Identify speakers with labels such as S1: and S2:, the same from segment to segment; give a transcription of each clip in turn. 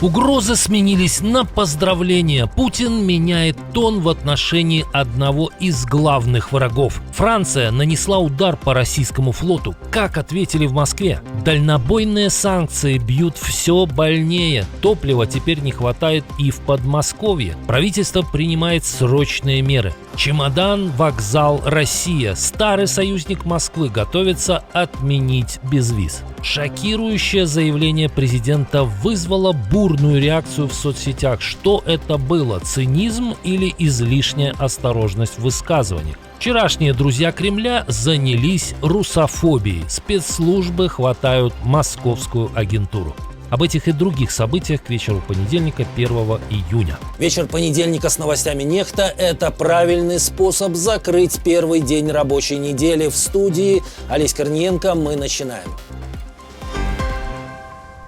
S1: Угрозы сменились на поздравления. Путин меняет тон в отношении одного из главных врагов. Франция нанесла удар по российскому флоту. Как ответили в Москве? Дальнобойные санкции бьют все больнее. Топлива теперь не хватает и в Подмосковье. Правительство принимает срочные меры. Чемодан, вокзал, Россия. Старый союзник Москвы готовится отменить безвиз. Шокирующее заявление президента вызвало бурную реакцию в соцсетях. Что это было? Цинизм или излишняя осторожность в высказываниях? Вчерашние друзья Кремля занялись русофобией. Спецслужбы хватают московскую агентуру. Об этих и других событиях к вечеру понедельника, 1 июня.
S2: Вечер понедельника с новостями Нехта – это правильный способ закрыть первый день рабочей недели. В студии Олесь Корниенко. Мы начинаем.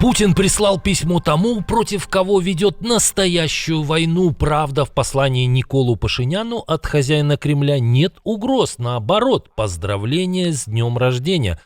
S1: Путин прислал письмо тому, против кого ведет настоящую войну. Правда, в послании Николу Пашиняну от хозяина Кремля нет угроз. Наоборот, поздравления с днем рождения.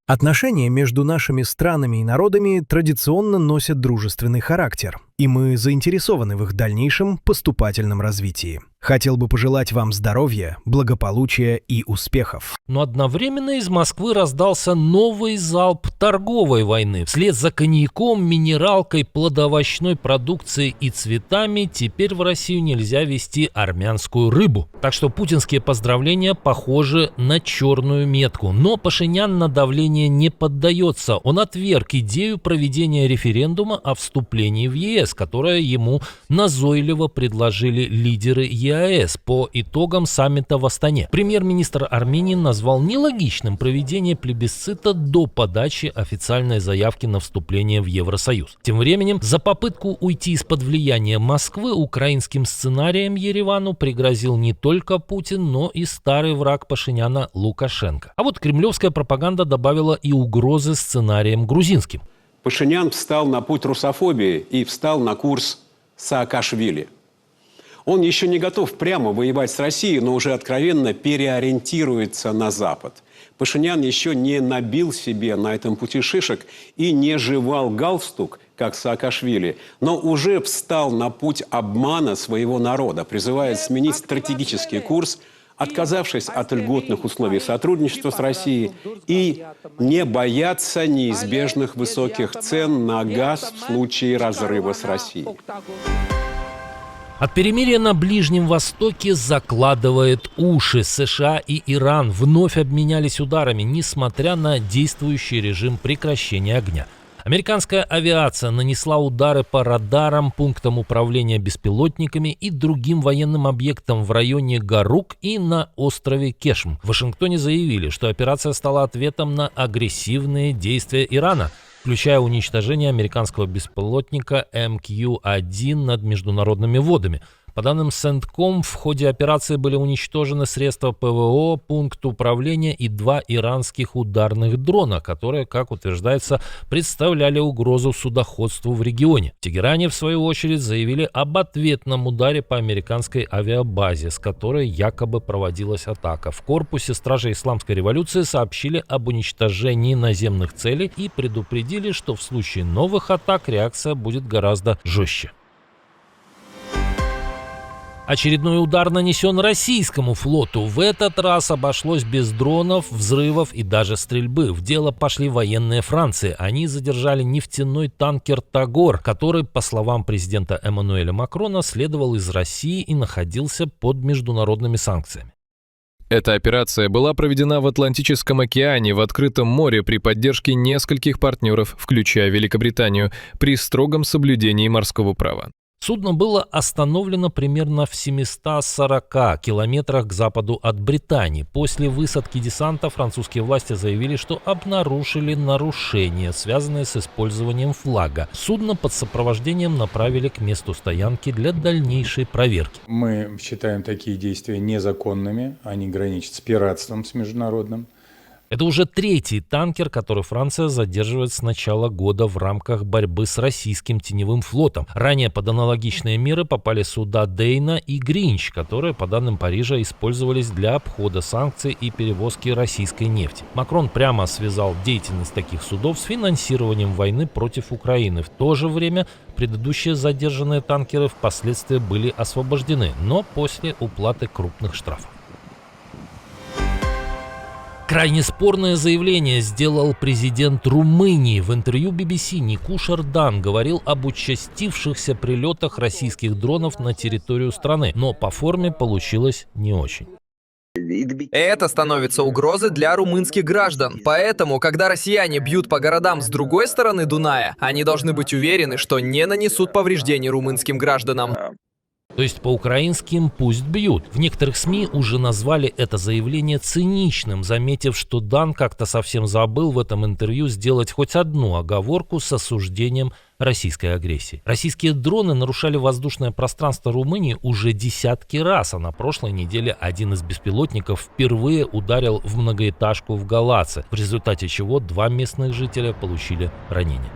S3: Отношения между нашими странами и народами традиционно носят дружественный характер, и мы заинтересованы в их дальнейшем поступательном развитии. Хотел бы пожелать вам здоровья, благополучия и успехов.
S1: Но одновременно из Москвы раздался новый залп торговой войны. Вслед за коньяком, минералкой, плодоовощной продукцией и цветами теперь в Россию нельзя везти армянскую рыбу. Так что путинские поздравления похожи на черную метку. Но Пашинян на давление не поддается. Он отверг идею проведения референдума о вступлении в ЕС, которое ему назойливо предложили лидеры ЕАЭС по итогам саммита в Астане. Премьер-министр Армении назвал нелогичным проведение плебисцита до подачи официальной заявки на вступление в Евросоюз. Тем временем, за попытку уйти из-под влияния Москвы украинским сценарием Еревану пригрозил не только Путин, но и старый враг Пашиняна Лукашенко. А вот кремлевская пропаганда добавила и угрозы сценарием грузинским.
S4: Пашинян встал на путь русофобии и встал на курс Саакашвили. Он еще не готов прямо воевать с Россией, но уже откровенно переориентируется на Запад. Пашинян еще не набил себе на этом пути шишек и не жевал галстук, как Саакашвили, но уже встал на путь обмана своего народа, призывая сменить стратегический курс, отказавшись от льготных условий сотрудничества с Россией и не бояться неизбежных высоких цен на газ в случае разрыва с Россией.
S1: От перемирия на Ближнем Востоке закладывает уши. США и Иран вновь обменялись ударами, несмотря на действующий режим прекращения огня. Американская авиация нанесла удары по радарам, пунктам управления беспилотниками и другим военным объектам в районе Гарук и на острове Кешм. В Вашингтоне заявили, что операция стала ответом на агрессивные действия Ирана, включая уничтожение американского беспилотника МК-1 над международными водами. По данным Центком, в ходе операции были уничтожены средства ПВО, пункт управления и 2 иранских ударных дрона, которые, как утверждается, представляли угрозу судоходству в регионе. В Тегеране, в свою очередь, заявили об ответном ударе по американской авиабазе, с которой якобы проводилась атака. В корпусе Стражей Исламской революции сообщили об уничтожении наземных целей и предупредили, что в случае новых атак реакция будет гораздо жестче. Очередной удар нанесен российскому флоту. В этот раз обошлось без дронов, взрывов и даже стрельбы. В дело пошли военные Франции. Они задержали нефтяной танкер «Тагор», который, по словам президента Эммануэля Макрона, следовал из России и находился под международными санкциями.
S5: Эта операция была проведена в Атлантическом океане, в открытом море при поддержке нескольких партнеров, включая Великобританию, при строгом соблюдении морского права.
S1: Судно было остановлено примерно в 740 километрах к западу от Британии. После высадки десанта французские власти заявили, что обнаружили нарушения, связанные с использованием флага. Судно под сопровождением направили к месту стоянки для дальнейшей проверки.
S6: Мы считаем такие действия незаконными, они граничат с пиратством, с международным.
S1: Это уже третий танкер, который Франция задерживает с начала года в рамках борьбы с российским теневым флотом. Ранее под аналогичные меры попали суда Дейна и Гринч, которые, по данным Парижа, использовались для обхода санкций и перевозки российской нефти. Макрон прямо связал деятельность таких судов с финансированием войны против Украины. В то же время предыдущие задержанные танкеры впоследствии были освобождены, но после уплаты крупных штрафов. Крайне спорное заявление сделал президент Румынии. В интервью BBC Никуш Эрдан говорил об участившихся прилетах российских дронов на территорию страны, но по форме получилось не очень.
S6: Это становится угрозой для румынских граждан. Поэтому, когда россияне бьют по городам с другой стороны Дуная, они должны быть уверены, что не нанесут повреждений румынским гражданам.
S1: То есть по-украински «пусть бьют». В некоторых СМИ уже назвали это заявление циничным, заметив, что Дан как-то совсем забыл в этом интервью сделать хоть одну оговорку с осуждением российской агрессии. Российские дроны нарушали воздушное пространство Румынии уже десятки раз, а на прошлой неделе один из беспилотников впервые ударил в многоэтажку в Галаце, в результате чего 2 местных жителя получили ранения.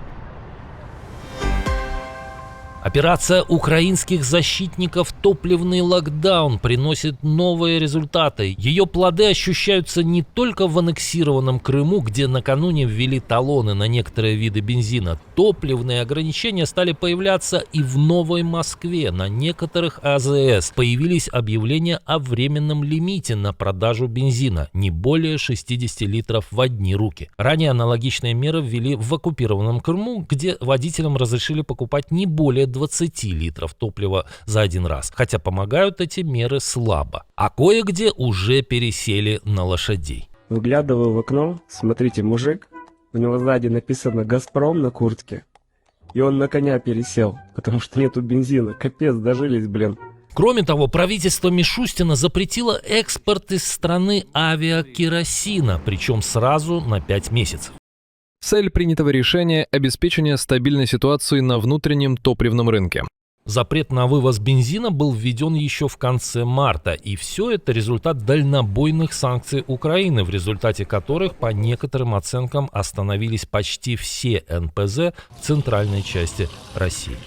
S1: Операция украинских защитников «Топливный локдаун» приносит новые результаты. Ее плоды ощущаются не только в аннексированном Крыму, где накануне ввели талоны на некоторые виды бензина. Топливные ограничения стали появляться и в Новой Москве. На некоторых АЗС появились объявления о временном лимите на продажу бензина, не более 60 литров в одни руки. Ранее аналогичные меры ввели в оккупированном Крыму, где водителям разрешили покупать не более 20 литров топлива за один раз, хотя помогают эти меры слабо. А кое-где уже пересели на лошадей.
S7: Выглядываю в окно, смотрите, мужик, у него сзади написано «Газпром» на куртке, и он на коня пересел, потому что нету бензина. Капец, дожились, блин.
S1: Кроме того, правительство Мишустина запретило экспорт из страны авиакеросина, причем сразу на 5 месяцев.
S5: Цель принятого решения – обеспечение стабильной ситуации на внутреннем топливном рынке.
S1: Запрет на вывоз бензина был введен еще в конце марта, и все это результат дальнобойных санкций Украины, в результате которых, по некоторым оценкам, остановились почти все НПЗ в центральной части России.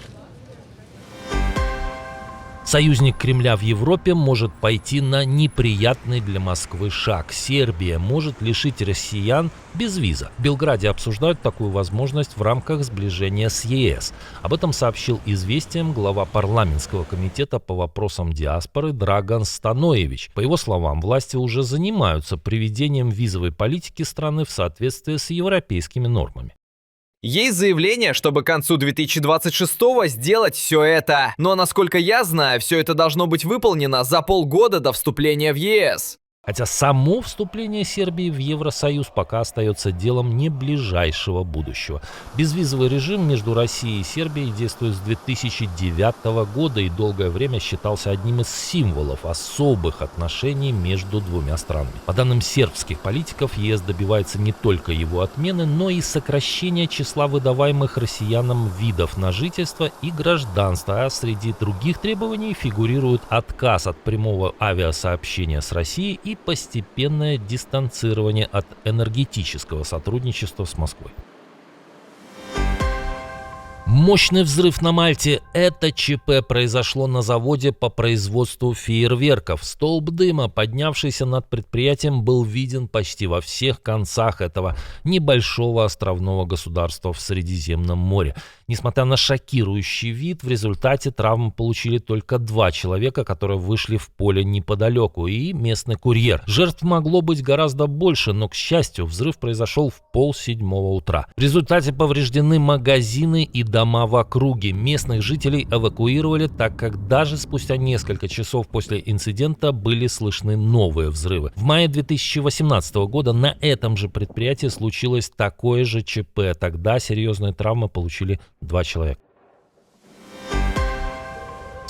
S1: Союзник Кремля в Европе может пойти на неприятный для Москвы шаг. Сербия может лишить россиян безвиза. В Белграде обсуждают такую возможность в рамках сближения с ЕС. Об этом сообщил «Известиям» глава парламентского комитета по вопросам диаспоры Драган Станоевич. По его словам, власти уже занимаются приведением визовой политики страны в соответствии с европейскими нормами.
S6: Есть заявление, чтобы к концу 2026-го сделать все это. Но, насколько я знаю, все это должно быть выполнено за полгода до вступления в ЕС.
S1: Хотя само вступление Сербии в Евросоюз пока остается делом не ближайшего будущего. Безвизовый режим между Россией и Сербией действует с 2009 года и долгое время считался одним из символов особых отношений между двумя странами. По данным сербских политиков, ЕС добивается не только его отмены, но и сокращения числа выдаваемых россиянам видов на жительство и гражданство, а среди других требований фигурирует отказ от прямого авиасообщения с Россией и постепенное дистанцирование от энергетического сотрудничества с Москвой. Мощный взрыв на Мальте. Это ЧП произошло на заводе по производству фейерверков. Столб дыма, поднявшийся над предприятием, был виден почти во всех концах этого небольшого островного государства в Средиземном море. Несмотря на шокирующий вид, в результате травм получили только 2 человека, которые вышли в поле неподалеку, и местный курьер. Жертв могло быть гораздо больше, но, к счастью, взрыв произошел в 6:30 утра. В результате повреждены магазины и дома в округе. Местных жителей эвакуировали, так как даже спустя несколько часов после инцидента были слышны новые взрывы. В мае 2018 года на этом же предприятии случилось такое же ЧП. Тогда серьезные травмы получили 2 человека.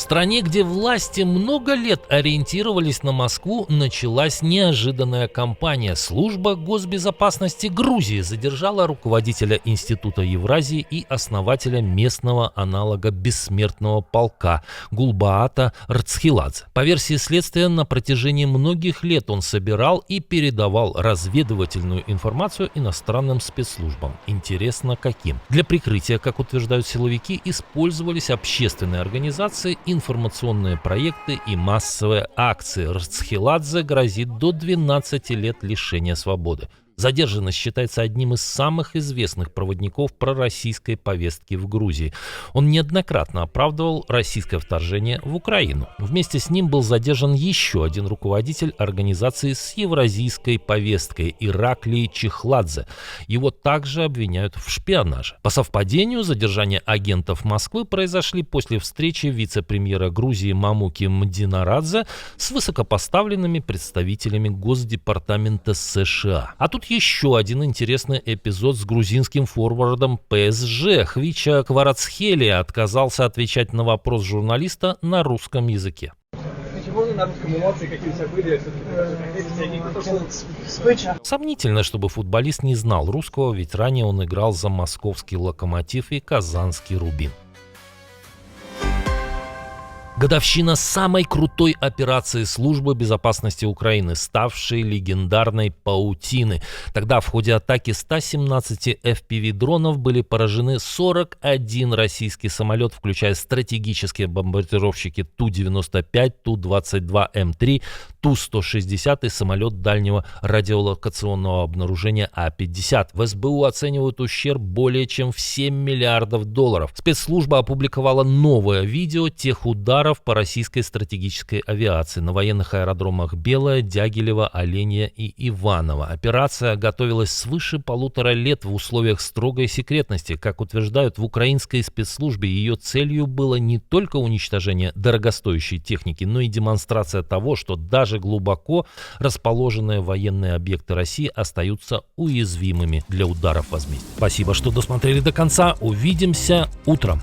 S1: стране, где власти много лет ориентировались на Москву, началась неожиданная кампания. Служба госбезопасности Грузии задержала руководителя Института Евразии и основателя местного аналога бессмертного полка Гулбаата Рцхеладзе. По версии следствия, на протяжении многих лет он собирал и передавал разведывательную информацию иностранным спецслужбам. Интересно, каким? Для прикрытия, как утверждают силовики, использовались общественные организации, информационные проекты и массовые акции. Рцхеладзе грозит до 12 лет лишения свободы. Задержанный считается одним из самых известных проводников пророссийской повестки в Грузии. Он неоднократно оправдывал российское вторжение в Украину. Вместе с ним был задержан еще один руководитель организации с евразийской повесткой Ираклий Чехладзе. Его также обвиняют в шпионаже. По совпадению, задержания агентов Москвы произошли после встречи вице-премьера Грузии Мамуки Мдинарадзе с высокопоставленными представителями Госдепартамента США. А тут еще один интересный эпизод с грузинским форвардом ПСЖ. Хвича Кварацхелия отказался отвечать на вопрос журналиста на русском языке. Сомнительно, чтобы футболист не знал русского, ведь ранее он играл за московский «Локомотив» и казанский «Рубин». Годовщина самой крутой операции Службы безопасности Украины, ставшей легендарной «Паутины». Тогда в ходе атаки 117 FPV-дронов были поражены 41 российский самолет, включая стратегические бомбардировщики Ту-95, Ту-22М3, Ту-160 и самолет дальнего радиолокационного обнаружения А-50. В СБУ оценивают ущерб более чем в $7 миллиардов. Спецслужба опубликовала новое видео тех ударов по российской стратегической авиации на военных аэродромах Белое, Дягилево, Оленье и Иваново. Операция готовилась свыше 1,5 лет в условиях строгой секретности. Как утверждают в украинской спецслужбе, ее целью было не только уничтожение дорогостоящей техники, но и демонстрация того, что даже глубоко расположенные военные объекты России остаются уязвимыми для ударов возмездия. Спасибо, что досмотрели до конца. Увидимся утром.